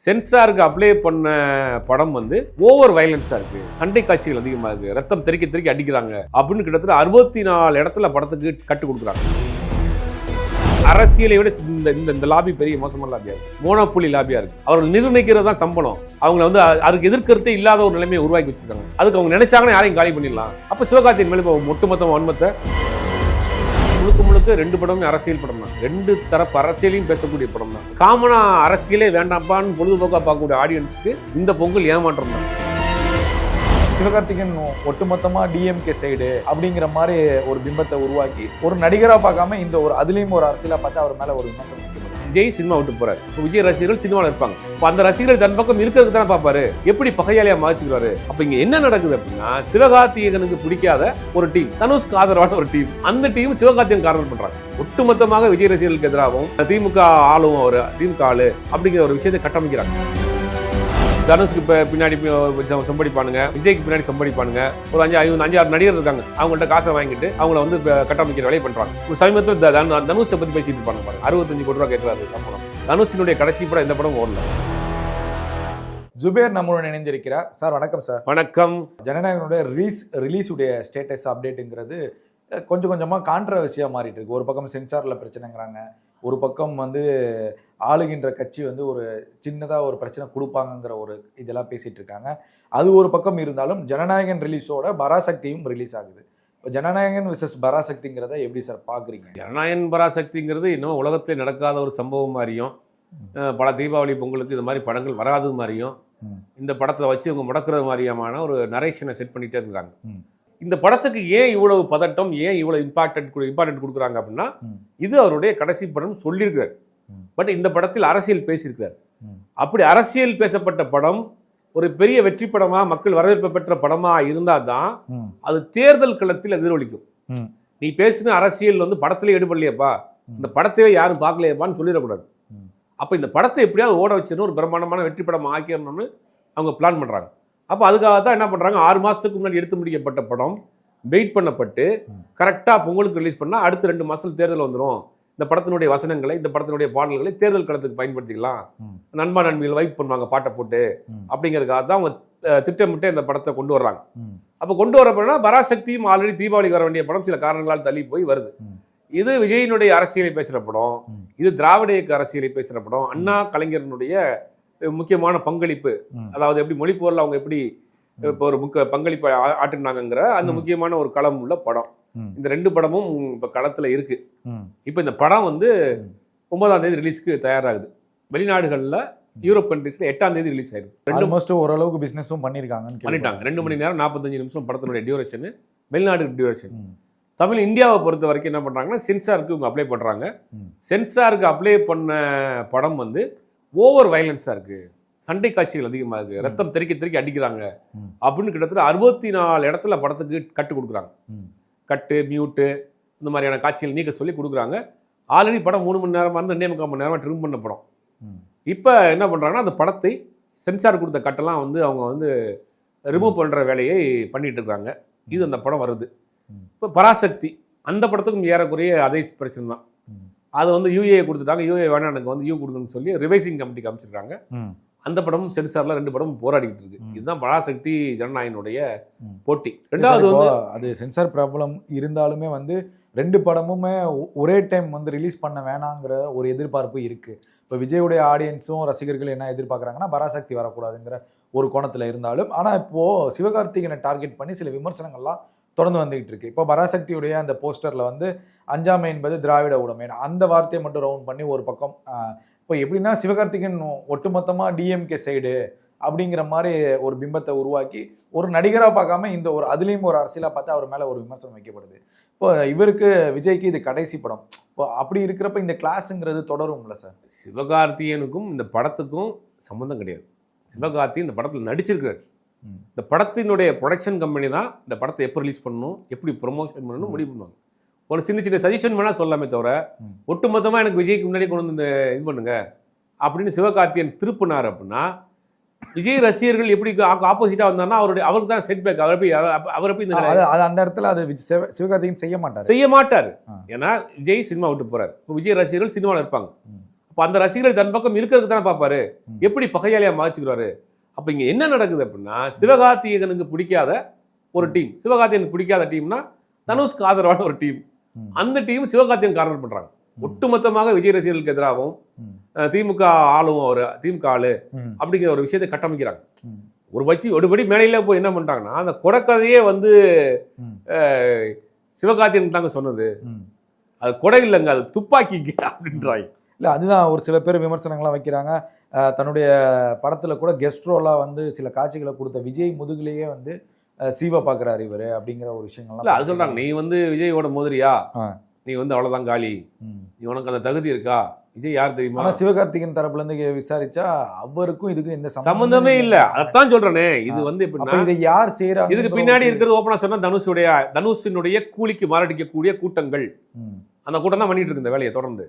சென்சாருக்கு apply பண்ண படம் வந்து ஓவர் வயலன்ஸா இருக்கு, சண்டை காட்சிகள் அதிகமாக இருக்கு, ரத்தம் தெறிக்க தெறிக்க அடிக்கிறாங்க அப்படின்னு கிட்டத்தட்ட 64 இடத்துல படத்துக்கு கட்டு கொடுக்குறாங்க. அரசியலை விட இந்த லாபி பெரிய மோசமான லாபியா இருக்கு, மோனோபோலி லாபியா இருக்கு. அவர்கள் நிர்ணயிக்கிறது தான் சம்பளம். அவங்களை வந்து அதுக்கு எதிர்க்கருத்தே இல்லாத ஒரு நிலைமையை உருவாக்கி வச்சிருக்காங்க. அதுக்கு அவங்க நினைச்சாங்கன்னா யாரையும் காலி பண்ணிடலாம். அப்ப சிவகார்த்தியின் மேல ஒட்டுமொத்த வன்மத்தை முழுக்க 2 படமும் அரசியல் படம் தான். 2 தரப்பு அரசியலையும் பேசக்கூடிய படம் தான். காமனா அரசியலே வேண்டாம்பான்னு பொழுதுபோக்கா பார்க்கக்கூடிய ஆடியன்ஸ்க்கு இந்த பொங்கல் ஏமாற்றம் தான். சிவகார்த்திகேயன் ஒட்டுமொத்தமா டிஎம்கே சைடு அப்படிங்கிற மாதிரி ஒரு பிம்பத்தை உருவாக்கி ஒரு நடிகரா பார்க்காம இந்த ஒரு அதுலயும் ஒரு அரசியலா பார்த்து அவர் மேல ஒரு விமர்சனம் வைக்கப்படுது. விஜய் சினிமா விட்டு போறாரு. விஜய் ரசிகர்கள் சினிமாவில் இருப்பாங்க. அந்த ரசிகர்கள் தன் பக்கம் இருக்கிறதுக்கு தானே பார்ப்பாரு, எப்படி பகையாளியா மாற்றிக்கிறாரு. அப்ப இங்க என்ன நடக்குது அப்படின்னா, சிவகார்த்திகேயனுக்கு பிடிக்காத ஒரு டீம், தனுஷ்க்கு ஆதரவான ஒரு டீம், அந்த டீம் சிவகார்த்திகேயன் காரணம் பண்றாங்க. ஒட்டுமொத்தமாக விஜய் ரசிகர்களுக்கு எதிராகவும் திமுக ஆளும் அவர் திமுக ஆளு அப்படிங்கிற ஒரு விஷயத்தை கட்டமைக்கிறாங்க. தனுஷ்க்கு பின்னாடி சம்படிப்பானுங்க, விஜய்க்கு பின்னாடி சம்படிப்பானுங்க. ஒரு 5-6 நடிகர் இருக்காங்க, அவங்கள்ட்ட காசை வாங்கிட்டு அவங்கள வந்து கட்டமைக்கிற வேலையை பண்றாங்க. சமீபத்தில் தனுஷை பத்தி பேசிட்டு இருப்பாங்க பாருங்க. 65 கோடி ரூபாய் கேட்கிறாரு சம்பளம். தனுஷினுடைய கடைசி படம் இந்த படம் ஓடல. ஜுபேர் நம்மளுடன் இணைந்திருக்கிறார். சார் வணக்கம். சார் வணக்கம். ஜனநாயகனுடைய ரிலீஸ் உடைய ஸ்டேட்டஸ் அப்டேட்டுங்கிறது கொஞ்சம் கொஞ்சமாக கான்ட்ரவர்சியாக மாறிட்டு இருக்கு. ஒரு பக்கம் சென்சாரில் பிரச்சனைங்கிறாங்க, ஒரு பக்கம் வந்து ஆளுகின்ற கட்சி வந்து ஒரு சின்னதாக ஒரு பிரச்சனை கொடுப்பாங்கங்கிற ஒரு இதெல்லாம் பேசிட்டு இருக்காங்க. அது ஒரு பக்கம் இருந்தாலும் ஜனநாயகன் ரிலீஸோட பராசக்தியும் ரிலீஸ் ஆகுது. இப்போ ஜனநாயகன் விசஸ் பராசக்திங்கிறத எப்படி சார் பார்க்குறீங்க? ஜனநாயகன் பராசக்திங்கிறது இன்னும் உலகத்தில் நடக்காத ஒரு சம்பவம் மாதிரியும், பல தீபாவளி பொங்கலுக்கு இது மாதிரி படங்கள் வராது மாதிரியும், இந்த படத்தை வச்சு இவங்க முடக்கிற மாதிரியான ஒரு நரேஷனை செட் பண்ணிட்டே இருக்கிறாங்க. இந்த படத்துக்கு ஏன் இவ்வளவு பதட்டம், ஏன் இவ்வளவு இம்பார்ட்டன்ட் கொடுக்குறாங்க அப்படின்னா, இது அவருடைய கடைசி படம் சொல்லியிருக்கிறார். பட் இந்த படத்தில் அரசியல் பேசியிருக்கிறார். அப்படி அரசியல் பேசப்பட்ட படம் ஒரு பெரிய வெற்றி படமா, மக்கள் வரவேற்பு பெற்ற படமா இருந்தால் தான் அது தேர்தல் களத்தில் எதிரொலிக்கும். நீ பேசின அரசியல் வந்து படத்திலே எடுபடலையப்பா, இந்த படத்தையே யாரும் பார்க்கலையப்பான்னு சொல்லிடக்கூடாது. அப்போ இந்த படத்தை எப்படியாவது ஓட வச்சுன்னு ஒரு பிரம்மாண்டமான வெற்றி படம் ஆக்கிடணும்னு அவங்க பிளான் பண்ணுறாங்க. அப்போ அதுக்காக தான் என்ன பண்ணுறாங்க, 6 மாதத்துக்கு முன்னாடி எடுத்து முடிக்கப்பட்ட படம் வெயிட் பண்ணப்பட்டு கரெக்டாக பொங்கலுக்கு ரிலீஸ் பண்ணால் அடுத்த 2 மாதத்தில் தேர்தல் வந்துடும். இந்த படத்தினுடைய வசனங்களை, இந்த படத்தினுடைய பாடல்களை தேர்தல் களத்துக்கு பயன்படுத்திக்கலாம், நண்பா நண்பிகள் வைப் பண்ணுவாங்க பாட்டை போட்டு, அப்படிங்கிறதுக்காக தான் அவங்க திட்டமிட்டு இந்த படத்தை கொண்டு வர்றாங்க. அப்போ கொண்டு வரப்போனா பராசக்தியும் ஆல்ரெடி தீபாவளிக்கு வர வேண்டிய படம் சில காரணங்களால் தள்ளி போய் வருது. இது விஜயினுடைய அரசியலை பேசுகிற படம், இது திராவிட இயக்க அரசியலை பேசுகிற படம், அண்ணா கலைஞரனுடைய முக்கியமான பங்களிப்பு, அதாவது எப்படி மொழிப்போரில் அவங்க எப்படி இப்போ ஒரு பங்களிப்பை ஆட்டினாங்கிற அந்த முக்கியமான ஒரு களம் உள்ள படம். இந்த 2 படமும் இப்போ களத்தில் இருக்கு. இப்போ இந்த படம் வந்து 9ஆம் தேதி ரிலீஸ்க்கு தயாராகுது. வெளிநாடுகளில் யூரோப் கண்ட்ரீஸ்ல 8ஆம் தேதி ரிலீஸ் ஆயிருக்கு. ஓரளவுக்கு பிசினஸும் பண்ணிட்டாங்க. 2 மணி நேரம் 45 நிமிஷம் படத்தினுடைய டியூரேஷன், வெளிநாடு டியூரேஷன். தமிழ் இந்தியாவை பொறுத்த வரைக்கும் என்ன பண்றாங்கன்னா, சென்சாருக்கு இவங்க அப்ளை பண்றாங்க. சென்சாருக்கு அப்ளை பண்ண படம் வந்து ஓவர் வயலன்ஸா இருக்கு, சண்டை காட்சிகள் அதிகமாக இருக்கு, ரத்தம் தெறிக்க தெறிக்க அடிக்கிறாங்க அப்படின்னு கிட்டத்தட்ட 64 இடத்துல படத்துக்கு கட்டு கொடுக்குறாங்க. கட்டு, மியூட்டு, இந்த மாதிரியான காட்சிகள் நீக்க சொல்லி கொடுக்குறாங்க. ஆல்ரெடி படம் 3 மணி நேரமாக இருந்து 2.25 மணி நேரமாக ட்ரிம் பண்ண படம். இப்போ என்ன பண்ணுறாங்கன்னா, அந்த படத்தை சென்சார் கொடுத்த கட்டெல்லாம் வந்து அவங்க வந்து ரிமூவ் பண்ணுற வேலையை பண்ணிட்டு இருக்காங்க. இது அந்த படம் வருது. இப்போ பராசக்தி அந்த படத்துக்கும் ஏறக்குறைய அதே பிரச்சனை தான். அதை வந்து யூஏ கொடுத்துட்டாங்க. யூஏ வேணா எனக்கு வந்து யூ கொடுங்கன்னு சொல்லி ரிவைசிங் கமிட்டிக்கு அமைச்சிருக்காங்க. அந்த படமும் சென்சார்ல 2 படமும் போராடிக்கிட்டு இருக்கு. இதுதான் பராசக்தி ஜனநாயகனுடைய போட்டி. 2வது வந்து அது சென்சார் ப்ராப்ளம் இருந்தாலுமே வந்து 2 படமுமே ஒரே டைம் வந்து ரிலீஸ் பண்ண வேணாங்கிற ஒரு எதிர்பார்ப்பு இருக்கு. இப்போ விஜயுடைய ஆடியன்ஸும் ரசிகர்கள் என்ன எதிர்பார்க்குறாங்கன்னா, பராசக்தி வரக்கூடாதுங்கிற ஒரு கோணத்தில் இருந்தாலும், ஆனால் இப்போ சிவகார்த்திகேயனை டார்கெட் பண்ணி சில விமர்சனங்கள்லாம் தொடர்ந்து வந்துகிட்டு இருக்கு. இப்போ பராசக்தியுடைய அந்த போஸ்டர்ல வந்து அஞ்சாமை என்பது திராவிட உடைமை, அந்த வார்த்தையை மட்டும் ரவுண்ட் பண்ணி ஒரு பக்கம் இப்போ எப்படின்னா சிவகார்த்திகேயன் ஒட்டுமொத்தமா டிஎம்கே சைடு அப்படிங்கிற மாதிரி ஒரு பிம்பத்தை உருவாக்கி ஒரு நடிகராக பார்க்காம இந்த ஒரு அதுலேயும் ஒரு அரசியலாக பார்த்து அவர் மேலே ஒரு விமர்சனம் வைக்கப்படுது. இப்போ இவருக்கு விஜய்க்கு இது கடைசி படம். இப்போ அப்படி இருக்கிறப்ப இந்த கிளாஸுங்கிறது தொடரும்ல சார்? சிவகார்த்திகேயனுக்கும் இந்த படத்துக்கும் சம்மந்தம் கிடையாது. சிவகார்த்திகேயன் இந்த படத்தில் நடிச்சிருக்காரு. இந்த படத்தினுடைய ப்ரொடக்ஷன் கம்பெனி தான் இந்த படத்தை எப்போ ரிலீஸ் பண்ணணும், எப்படி ப்ரொமோஷன் பண்ணணும் முடிவு பண்ணுவாங்க. ஒரு சின்ன சஜஷன் வேணா சொல்லாமே தவிர ஒட்டுமொத்தமாக எனக்கு விஜய்க்கு முன்னாடி கொண்டு வந்து இந்த இது பண்ணுங்க அப்படின்னு சிவகார்த்திகேயன் திருப்பினார் அப்படின்னா, விஜய் ரசிகர்கள் எப்படி ஆப்போசிட்டா வந்தாருன்னா அவருக்கு தான் செட் பேக். அவரை போய் அந்த இடத்துல அது சிவகார்த்திகேயன் செய்ய மாட்டார். ஏன்னா விஜய் சினிமா விட்டு போறாரு. இப்போ விஜய் ரசிகர்கள் சினிமாவில் இருப்பாங்க. அப்ப அந்த ரசிகர்களை தன் பக்கம் இருக்கிறதுக்கு தானே பார்ப்பாரு. எப்படி பகையாளியா மாற்றிக்கிறாரு. அப்ப இங்க என்ன நடக்குது அப்படின்னா, சிவகார்த்திகேயனுக்கு பிடிக்காத ஒரு டீம், சிவகார்த்திகேயனுக்கு பிடிக்காத டீம்னா தனுஷ்க்கு ஆதரவான ஒரு டீம், அந்த டீம் சிவகார்த்திகேயன் கார்னர் பண்றாங்க. ஒட்டுமொத்தமாக விஜய் ரசிகர்களுக்கு எதிராகவும் திமுக ஆளும் ஒரு திமுக ஆளு அப்படிங்கிற ஒரு விஷயத்தை கட்டமைக்கிறாங்க. ஒருபடி மேலையில போய் என்ன பண்றாங்கன்னா, அந்த கொடக்கதையே வந்து சிவகார்த்திகேயன் தாங்க சொன்னது, அது கொடை இல்லைங்க, அது துப்பாக்கி அப்படின்றாங்க. இல்லை, அதுதான் ஒரு சில பேர் விமர்சனங்கள்லாம் வைக்கிறாங்க. தன்னுடைய படத்துல கூட கெஸ்ட் ரோலா வந்து சில காட்சிகளை கொடுத்த விஜய் முதுகுலேயே வந்து சீவா பாக்குறாரு இவரு அப்படிங்கிற ஒரு விஷயங்கள்லாம். இல்ல அது சொல்றாங்க, நீ வந்து விஜயோட மோதிரியா, நீ வந்து அவ்வளவுதான் காலி, நீ உனக்கு அந்த தகுதி இருக்கா, விஜய் யார் தெரியுமா? ஆனா சிவகார்த்திகேயன் தரப்புல இருந்து விசாரிச்சா அவருக்கும் இதுக்கும் எந்த சம்பந்தமே இல்ல. அதான் சொல்றேனே, இது வந்து எப்படின்னா இதை யார் செய்யறாங்க, இதுக்கு பின்னாடி இருக்கிறது ஓப்பனா சொன்னா தனுஷினுடைய கூலிக்கு மாரடிக்கக்கூடிய கூட்டங்கள், அந்த கூட்டம் தான் பண்ணிட்டு இருக்கு இந்த வேலையை தொடர்ந்து.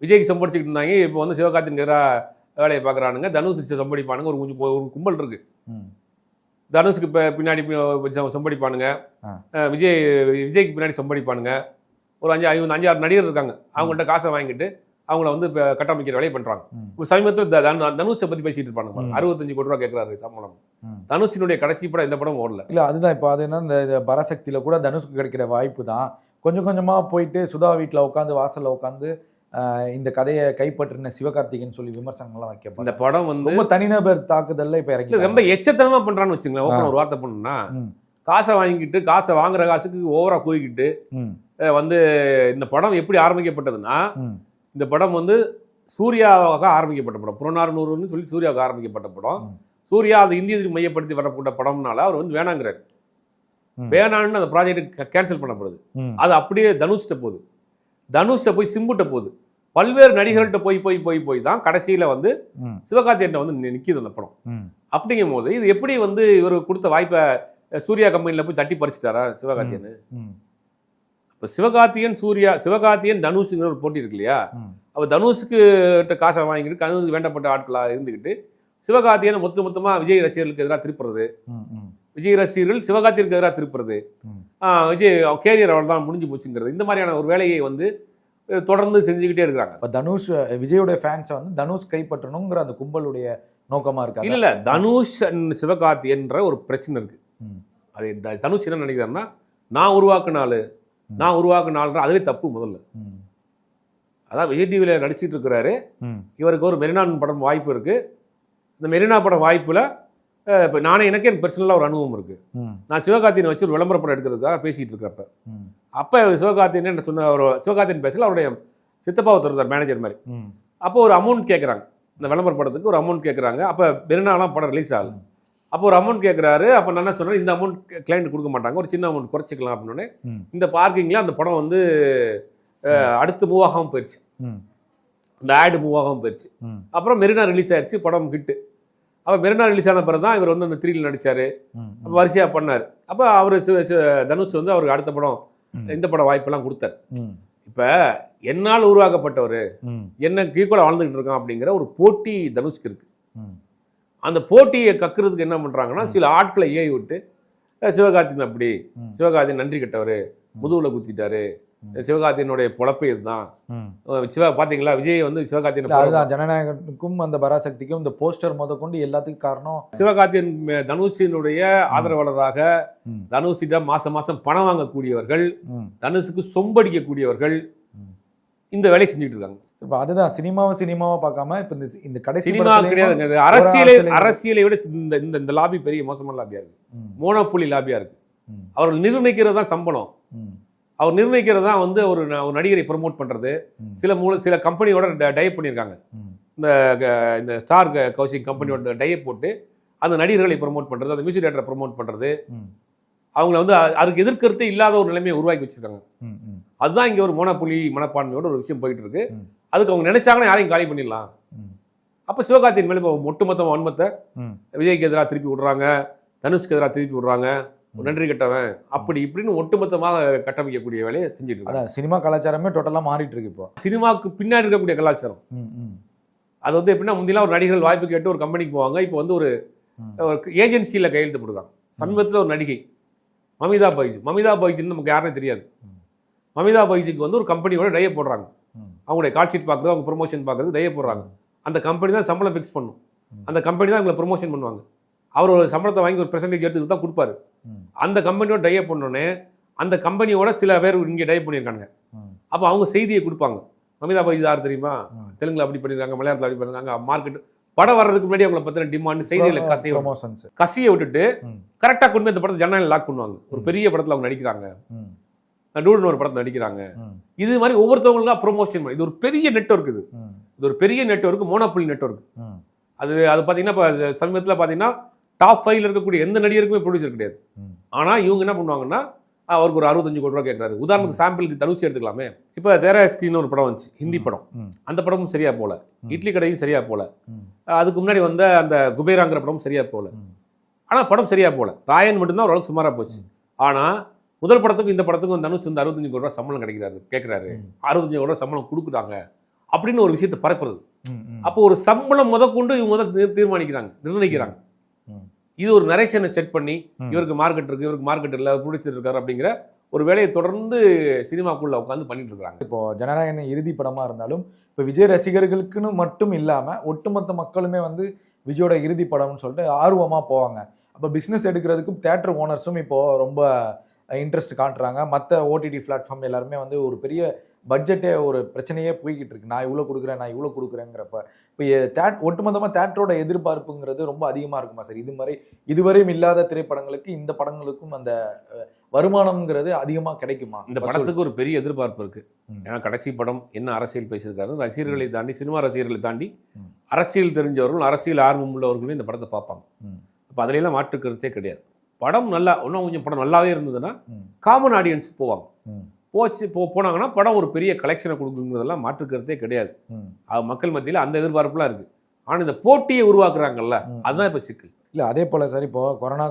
விஜய்க்கு சம்படிச்சுட்டு இருந்தாங்க, இப்போ வந்து சிவகார்த்திகேயன் எதிராக வேலையை பார்க்குறானுங்க, தனுஷ் சம்படிப்பானுங்க. ஒரு கும்பல் இருக்கு, தனுஷுக்கு பின்னாடி சம்படிப்பானுங்க, விஜய்க்கு பின்னாடி சம்படிப்பானுங்க. ஒரு 5-6 நடிகர் இருக்காங்க, அவங்கள்ட்ட காசை வாங்கிட்டு அவங்கள வந்து கட்டமைக்கிற வேலையை பண்றாங்க. சமீபத்தில் தனுஷை பத்தி பேசிட்டு இருப்பாங்க, 65 கோடி ரூபா கேட்கறாரு சம்பளம். தனுஷினுடைய கடைசி படம் இந்த படம் ஓடல. இல்ல அதுதான் இப்போ அது என்ன, இந்த பராசக்தியில கூட தனுஷ்க்கு கிடைக்கிற வாய்ப்பு தான் கொஞ்சம் கொஞ்சமா போயிட்டு சுதா வீட்டுல உட்காந்து வாசல்ல உட்காந்து இந்த கதையை கைப்பற்றின சிவகார்த்திகேயன் சொல்லி விமர்சனங்கள்லாம் வைக்க. இந்த படம் வந்து ரொம்ப தனிநபர் தாக்குதல்ல இப்ப இறக்கி ரொம்ப எச்சத்தனமா பண்றான்னு வச்சுங்களேன். ஒரு வார்த்தை பண்ணணும்னா, காசை வாங்கிட்டு காசை வாங்குற காசுக்கு ஓவரா கூறிக்கிட்டு வந்து இந்த படம் எப்படி ஆரம்பிக்கப்பட்டதுன்னா, இந்த படம் வந்து சூர்யாவாக ஆரம்பிக்கப்பட்ட படம், புறநானூறுன்னு சொல்லி சூர்யாவுக்கு ஆரம்பிக்கப்பட்ட படம். சூர்யா அது இந்திய மையப்படுத்தி வரப்பட்ட படம்னால அவர் வந்து வேணாங்கிறார். வேணான்னு அந்த ப்ராஜெக்ட் கேன்சல் பண்ணப்படுது. அது அப்படியே தனுஷ்ட போகுது, தனுஷை போய் சிம்புட்ட போகுது, பல்வேறு நடிகர்கள்ட்ட போய் தான் கடைசியில வந்து சிவகார்த்திகேயன் வந்து நிக்குது அந்த படம். அப்படிங்கும் போது இது எப்படி வந்து இவர் கொடுத்த வாய்ப்பை சூர்யா கம்பெனில போய் தட்டி பறிச்சுட்டாரா சிவகார்த்திகேயன்? இப்போ சிவகார்த்திகேயன் தனுஷுங்கிற ஒரு போட்டி இருக்கு இல்லையா, அப்ப தனுஷுக்கு காசை வாங்கிட்டு தனுஷுக்கு வேண்டப்பட்ட ஆட்களா இருந்துக்கிட்டு சிவகார்த்திகேயன் மொத்தமா விஜய் ரசிகர்களுக்கு எதிராக திருப்புறது, விஜய் ரசிகர்கள் சிவகார்த்திகேயனுக்கு எதிராக திருப்புறது, விஜய் கேரியர் அவள் தான் முடிஞ்சு போச்சுங்கிறது, இந்த மாதிரியான ஒரு வேலையை வந்து தொடர்ந்து செஞ்சுக்கிட்டே இருக்கிறாங்க. இப்போ தனுஷ் விஜயோடைய ஃபேன்ஸை வந்து தனுஷ் கைப்பற்றணுங்கிற அந்த கும்பலுடைய நோக்கமா இருக்கு. இல்ல தனுஷ் சிவகார்த்திகேயன்ற ஒரு பிரச்சனை இருக்கு. அது தனுஷ் என்ன நினைக்கிறாருன்னா, நான் உருவாக்குனால்ன்ற அதுவே தப்பு. முதல்ல அதான் விஜய் டிவியில நடிச்சிட்டு இருக்கிறாரு, இவருக்கு ஒரு மெரினா படம் வாய்ப்பு இருக்கு. இந்த மெரினா படம் வாய்ப்புல இப்போ எனக்கு பர்சனலாக ஒரு அனுபவம் இருக்கு. நான் சிவகார்த்திகேயனை வச்சு ஒரு விளம்பர படம் எடுக்கிறதுக்காக பேசிட்டு இருக்கிறப்ப அப்போ சிவகார்த்திகேயன் என்ன சொன்ன, சிவகார்த்திகேயன் பேசல, அவருடைய சித்தப்பாவை தருவார் மேனேஜர் மாதிரி. அப்போ ஒரு அமௌண்ட் கேட்குறாங்க, இந்த விளம்பர படத்துக்கு ஒரு அமௌண்ட் கேட்குறாங்க. அப்போ மெரினாலாம் படம் ரிலீஸ் ஆகல. அப்போ ஒரு அமௌண்ட் கேட்குறாரு. அப்போ நான் என்ன சொன்னேன், இந்த அமௌண்ட் கிளைண்ட் கொடுக்க மாட்டாங்க, ஒரு சின்ன அமௌண்ட் குறைச்சிக்கலாம் அப்படின்னு. இந்த பார்க்கிங்கில் அந்த படம் வந்து அடுத்து மூவ் ஆகாமல் போயிடுச்சு, இந்த ஆடு மூவ் ஆகாமல் போயிடுச்சு. அப்புறம் மெரினா ரிலீஸ் ஆயிடுச்சு, படம் ஹிட்டு. அப்போ மெரினா ரிலீஸ் ஆன பிறகு தான் இவர் வந்து அந்த 3ல நடிச்சார், அப்போ வரிசையாக பண்ணார். அப்போ அவர் தனுஷ் வந்து அவருக்கு அடுத்த படம் இந்த படம் வாய்ப்பெல்லாம் கொடுத்தார். இப்போ என்னால் உருவாக்கப்பட்டவர் என்ன ஈக்குவலாக வாழ்ந்துகிட்டு இருக்கான் அப்படிங்கிற ஒரு போட்டி தனுஷ்க்கு இருக்கு. அந்த போட்டியை கக்குறதுக்கு என்ன பண்றாங்கன்னா, சில ஆட்களை ஏறி விட்டு சிவகார்த்திகேயன் அப்படி, சிவகார்த்திகேயன் நன்றி கெட்டவர், முதுகுல குத்திட்டாரு, சிவகார்த்திகேயனுடைய பொழப்பே இதுதான். பாத்தீங்களா விஜய் வந்து சிவகார்த்திகேயன் ஜனநாயகனுக்கும் அந்த பராசக்திக்கும் இந்த போஸ்டர் முதற்கொண்டு எல்லாத்துக்கும் காரணம் சிவகார்த்திகேயன் தனுஷினுடைய ஆதரவாளராக தனுஷிடம் மாசம் பணம் வாங்கக்கூடியவர்கள், தனுஷுக்கு சொம்படிக்கக்கூடியவர்கள் இந்த வேலையை செஞ்சுட்டு இருக்காங்க. அதுதான் சினிமாவை பார்க்காம இப்ப இந்த கடைசி சினிமா கிடையாதுங்க, அரசியலை விட இந்த லாபி பெரிய மோசமான லாபியா இருக்கு, மோனோபோலி லாபியா இருக்கு. அவர்கள் நிர்ணயிக்கிறது தான் சம்பளம், அவர் நிர்ணயிக்கிறது தான் வந்து ஒரு நடிகரை ப்ரமோட் பண்றது. சில கம்பெனியோட டைப் பண்ணியிருக்காங்க, இந்த ஸ்டார் கவுசிங் கம்பெனியோட டைப் போட்டு அந்த நடிகர்களை ப்ரமோட் பண்றது, அந்த மியூசிக் டேரக்டரை ப்ரமோட் பண்றது, அவங்களை வந்து அதுக்கு எதிர்க்கருத்தே இல்லாத ஒரு நிலைமையை உருவாக்கி வச்சிருக்காங்க. அதுதான் இங்க ஒரு மோனோபோலி மனப்பான்மையோட ஒரு விஷயம் போயிட்டு இருக்கு. அதுக்கு அவங்க நினைச்சாங்கன்னா யாரையும் காலி பண்ணிடலாம். அப்ப சிவகார்த்திகேயன் மேல ஒட்டுமொத்த வன்மத்தை விஜய்க்கு எதிராக திருப்பி விடுறாங்க, தனுஷ்க்கு எதிராக திருப்பி விடுறாங்க, நன்றி கட்டவன் அப்படி இப்படின்னு ஒட்டுமொத்தமாக கட்டமைக்கக்கூடிய வேலையை செஞ்சுட்டு இருக்காங்க. சினிமா கலாச்சாரமே டோட்டலா மாறிட்டு இருக்கு. இப்போ சினிமாவுக்கு பின்னாடி இருக்கக்கூடிய கலாச்சாரம் அது வந்து எப்படின்னா, முந்திலாம் ஒரு நடிகர்கள் வாய்ப்பு கேட்டு ஒரு கம்பெனிக்கு போவாங்க, இப்போ வந்து ஒரு ஏஜென்சியில கையெழுத்து போடுறாங்க. சமீபத்தில் ஒரு நடிகை மமிதா பைஜின்னு நமக்கு யாருன்னே தெரியாது. மமிதா பைஜிக்கு வந்து ஒரு கம்பெனியோட டைய போடுறாங்க, அவங்களுடைய கால் ஷீட் பார்க்குறது, அவங்க ப்ரொமோஷன் பார்க்குறது டைய போடுறாங்க. அந்த கம்பெனி தான் சம்பளம் ஃபிக்ஸ் பண்ணும். அந்த கம்பெனி தான் இவங்களை ப்ரொமோஷன் பண்ணுவாங்க. அவர் ஒரு சம்பளத்தை வாங்கி ஒரு பெர்சன்டேஜ் எடுத்துக்கிட்டு தான் கொடுப்பாரு. அந்த கம்பெனியோட டைய பண்ணோடனே அந்த கம்பெனியோட சில பேர் இங்கே டை பண்ணியிருக்காங்க. அப்போ அவங்க செய்தியை கொடுப்பாங்க. மமிதா பைஜ் யார் தெரியுமா, தெலுங்குல அப்படி பண்ணியிருக்காங்க, மலையாளத்தில் அப்படி பண்ணிருக்காங்க, மார்க்கெட் படம் வர்றதுக்கு முன்னாடி அவங்களை பற்றின டிமாண்ட் செய்திகளை கசியை விட்டுட்டு கரெக்டாக கொண்டு போய் இந்த படத்தை ஜனநாயகம் லாக் பண்ணுவாங்க. ஒரு பெரிய படத்தில் அவங்க நடிக்கிறாங்க, நடுவில் ஒரு படத்தில் நடிக்கிறாங்க. இது மாதிரி ஒவ்வொருத்தவங்களுக்கும் ப்ரொமோஷன் பண்ணி, இது ஒரு பெரிய நெட்வொர்க். இது ஒரு பெரிய நெட்வொர்க், மோனோபொலி நெட்வொர்க். அது பார்த்தீங்கன்னா இப்போ சமீபத்தில் பார்த்தீங்கன்னா டாப் 5ல இருக்கக்கூடிய எந்த நடிகருக்குமே ப்ரொடியூசர் கிடையாது. ஆனால் இவங்க என்ன பண்ணுவாங்கன்னா அவருக்கு ஒரு 65 கோடி ரூபா கேட்குறாரு. உதாரணத்துக்கு சாம்பிளுக்கு தனுஷி எடுத்துக்கலாமே. இப்போ தேராஸ்கின்னு ஒரு படம் வந்துச்சு, ஹிந்தி படம். அந்த படமும் சரியா போல, இட்லி கடையும் சரியா போல, அதுக்கு முன்னாடி வந்த அந்த குபேராங்கிற படமும் சரியா போல. ஆனால் படம் சரியா போல, ராயன் மட்டும்தான் ஓரளவுக்கு சுமாராக போச்சு. ஆனால் முதல் படத்துக்கும் இந்த படத்துக்கும் தனுஷ் வந்து 65 கோடி ரூபா சம்பளம் கேட்குறாரு, 65 கோடி ரூபா சம்பளம் கொடுக்குறாங்க அப்படின்னு ஒரு விஷயத்தை பரப்புறது. அப்போ ஒரு சம்பளம் முதற்கொண்டு இவங்க தான் நிர்ணயிக்கிறாங்க. இது ஒரு நரேஷனை செட் பண்ணி இவருக்கு மார்க்கெட் இருக்கு, இவருக்கு மார்க்கெட் இல்லை, பிடிச்சிருக்காரு அப்படிங்கிற ஒரு வேலையை தொடர்ந்து சினிமாக்குள்ள உட்காந்து பண்ணிட்டு இருக்காங்க. இப்போ ஜனநாயகன் இறுதி படமா இருந்தாலும் இப்போ விஜய் ரசிகர்களுக்குன்னு மட்டும் இல்லாம ஒட்டுமொத்த மக்களுமே வந்து விஜயோட இறுதி படம்னு சொல்லிட்டு ஆர்வமா போவாங்க. அப்போ பிஸ்னஸ் எடுக்கிறதுக்கும் தேட்டர் ஓனர்ஸும் இப்போ ரொம்ப இன்ட்ரெஸ்ட் காட்டுறாங்க. மற்ற ஓடிடி பிளாட்ஃபார்ம் எல்லாருமே வந்து ஒரு பெரிய பட்ஜெட்டே ஒரு பிரச்சனையே போய்கிட்டு இருக்கு. நான் இவ்வளோ கொடுக்குறேங்கிறப்ப இப்போ ஒட்டுமொத்தமாக தேட்டரோட எதிர்பார்ப்புங்கிறது ரொம்ப அதிகமாக இருக்குமா சார்? இதுவரையும் இல்லாத திரைப்படங்களுக்கு இந்த படங்களுக்கும் அந்த வருமானம்ங்கிறது அதிகமாக கிடைக்குமா? இந்த படத்துக்கு ஒரு பெரிய எதிர்பார்ப்பு இருக்கு. ஏன்னா கடைசி படம் என்ன அரசியல் பேசியிருக்காரு, ரசிகர்களை தாண்டி, சினிமா ரசிகர்களை தாண்டி அரசியல் தெரிஞ்சவர்கள், அரசியல் ஆர்வம் உள்ளவர்களும் இந்த படத்தை பார்ப்பாங்க. அப்போ அதிலெல்லாம் மாற்று கருத்தே கிடையாது. படம் நல்லா இன்னும் கொஞ்சம் படம் நல்லாவே இருந்ததுன்னா காமன் ஆடியன்ஸ் போவாங்க. போனாங்கன்னா படம் ஒரு பெரிய கலெக்ஷனை கொடுக்குங்கிறதெல்லாம் மாற்றுக்கிறதே கிடையாது. அது மக்கள் மத்தியில் அந்த எதிர்பார்ப்புலாம் இருக்கு. ஆனால் இந்த போட்டியை உருவாக்குறாங்கல்ல, அதுதான் இப்போ சிக்கல். இல்லை அதே போல் சார், இப்போ கொரோனா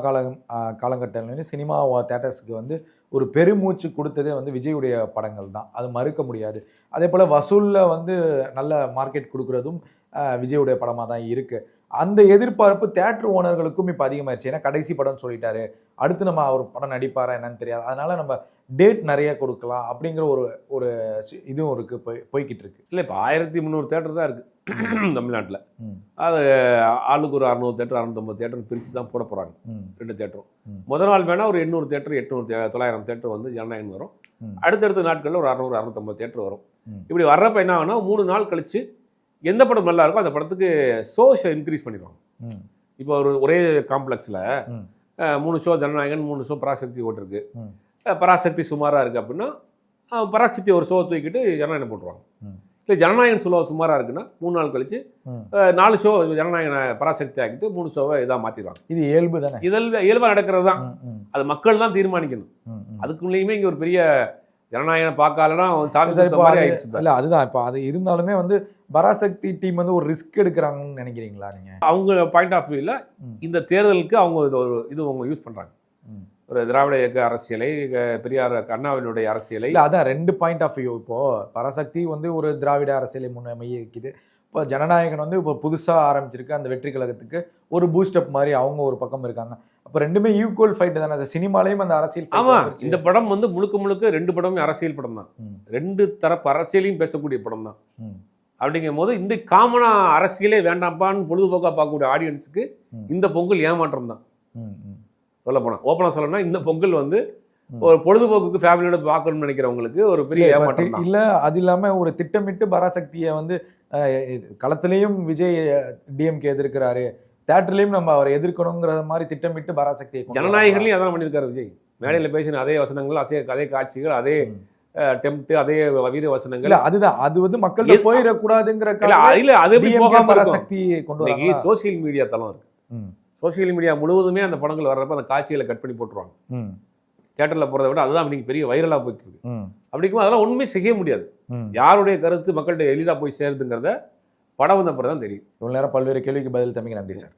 காலகட்டத்தில் சினிமா தேட்டர்ஸுக்கு வந்து ஒரு பெருமூச்சு கொடுத்ததே வந்து விஜயுடைய படங்கள் தான், அது மறுக்க முடியாது. அதே போல் வசூலில் வந்து நல்ல மார்க்கெட் கொடுக்குறதும் விஜயுடைய படமாக தான் இருக்குது. அந்த எதிர்பார்ப்பு தேட்டர் ஓனர்களுக்கும் இப்போ அதிகமாகிடுச்சு. ஏன்னா கடைசி படம் சொல்லிட்டாரு, அடுத்து நம்ம அவர் படம் நடிப்பாரா என்னன்னு தெரியாது, அதனால நம்ம டேட் நிறைய கொடுக்கலாம் அப்படிங்கிற ஒரு இதுவும் இருக்கு, போய்கிட்டு இருக்கு. இல்லை இப்போ 1300 தேட்டர் தான் இருக்கு தமிழ்நாட்டில். அது ஆளுக்கு ஒரு 600 தேட்டர் 650 தேட்டர் பிரித்து தான் போட போகிறாங்க. 2 தேட்டரும் முதல் நாள் வேணால் ஒரு 800 தேட்டர் 900 தேட்டர் வந்து ஜனநாயகம் வரும். அடுத்தடுத்த நாட்களில் ஒரு 600 650 தேட்டர் வரும். இப்படி வர்றப்ப என்ன ஆகுனா 3 நாள் கழிச்சு எந்த படம் நல்லா இருக்கோ அந்த படத்துக்கு ஷோஸை இன்க்ரீஸ் பண்ணிடுவாங்க. இப்போ ஒரே காம்ப்ளெக்ஸில் 3 ஷோ ஜனநாயகன், 3 ஷோ பராசக்தி ஓட்டிருக்கு. பராசக்தி சுமாராக இருக்குது அப்படின்னா பராசக்தி ஒரு ஷோ தூக்கிட்டு ஜனநாயகன் போட்டுருவாங்க. இல்லை ஜனநாயகன் சுமாராக இருக்குன்னா 3 நாள் கழிச்சு 4 ஷோ ஜனநாயகன் பராசக்தி ஆக்கிட்டு 3 ஷோவை இதாக மாற்றிடுவாங்க. இது இயல்பு தானே, இயல்பாக நடக்கிறது தான். அது மக்கள் தான் தீர்மானிக்கணும். அதுக்குள்ளேயுமே இங்கே ஒரு பெரிய ஜனநாயகம் பார்க்கலன்னா இல்ல, அதுதான். இப்போ அது இருந்தாலுமே வந்து பராசக்தி டீம் வந்து ஒரு ரிஸ்க் எடுக்கிறாங்கன்னு நினைக்கிறீங்களா நீங்க? அவங்க பாயிண்ட் ஆஃப் வியூல இந்த தேர்தலுக்கு அவங்க இது அவங்க யூஸ் பண்றாங்க. ஒரு திராவிட இயக்க அரசியலை, பெரியார் அண்ணாவினுடைய அரசியலை. இல்லை அதான் 2 பாயிண்ட் ஆஃப் வியூ. இப்போ பராசக்தி வந்து ஒரு திராவிட அரசியலை முன்மையிருக்குது. இப்போ ஜனநாயகன் வந்து இப்போ புதுசாக ஆரம்பிச்சிருக்கு அந்த வெற்றி கழகத்துக்கு ஒரு பூஸ்டப் மாதிரி அவங்க ஒரு பக்கம் இருக்காங்க. அப்போ ரெண்டுமே ஈக்குவல் ஃபைட் தானே சினிமாலையும் அந்த அரசியல். ஆமா, இந்த படம் வந்து முழுக்க 2 படமே அரசியல் படம் தான். 2 தரப்பு அரசியலையும் பேசக்கூடிய படம் தான். அப்படிங்கும் போது இந்த காமனா அரசியலே வேண்டாம்ப்பான்னு பொழுதுபோக்கா பார்க்கக்கூடிய ஆடியன்ஸுக்கு இந்த பொங்கல் ஏமாற்றம் தான். சொல்ல போனா ஓப்பனா சொல்லணும்னா இந்த பொங்கல் வந்து ஒரு பொழுதுபோக்குக்கு ஃபேமிலியோட பார்க்கணும்னு நினைக்கிறவங்களுக்கு ஒரு பெரிய ஏமாற்றம் தான். இல்லை அது இல்லாமல் ஒரு திட்டமிட்டு பராசக்தியை வந்து களத்திலையும் விஜய் டிஎம்கே எதிர்க்கிறாரு, தேட்டர்லையும் நம்ம அவரை எதிர்க்கணுங்கிற மாதிரி திட்டமிட்டு பராசக்தியை. ஜனநாயகன்லையும் அதான் பண்ணியிருக்காரு விஜய். மேடையில் பேசின அதே வசனங்கள், அதே காட்சிகள், அதே டெம்ப்ட், அதே வீர வசனங்கள். அதுதான், அது வந்து மக்கள் போயிடக்கூடாதுங்கிற பராசக்தி கொண்டு வர சோசியல் மீடியா தளம் இருக்கு. சோசியல் மீடியா முழுவதுமே அந்த படங்கள் வர்றப்ப அந்த காட்சிகளை கட் பண்ணி போட்டுருவாங்க. தியேட்டர்ல போறதை விட அதுதான் இன்னைக்கு பெரிய வைரலா போயிட்டு இருக்கு. அப்படிங்கும் அதெல்லாம் உண்மை செய்ய முடியாது. யாருடைய கருத்து மக்கள்கிட்ட எளிதா போய் சேருதுங்கிறத படம் வந்த பிறகு தான் தெரியும். இவ்வளவு நேரம் பல்வேறு கேள்விக்கு பதில் தம்பிக்கு நன்றி சார்.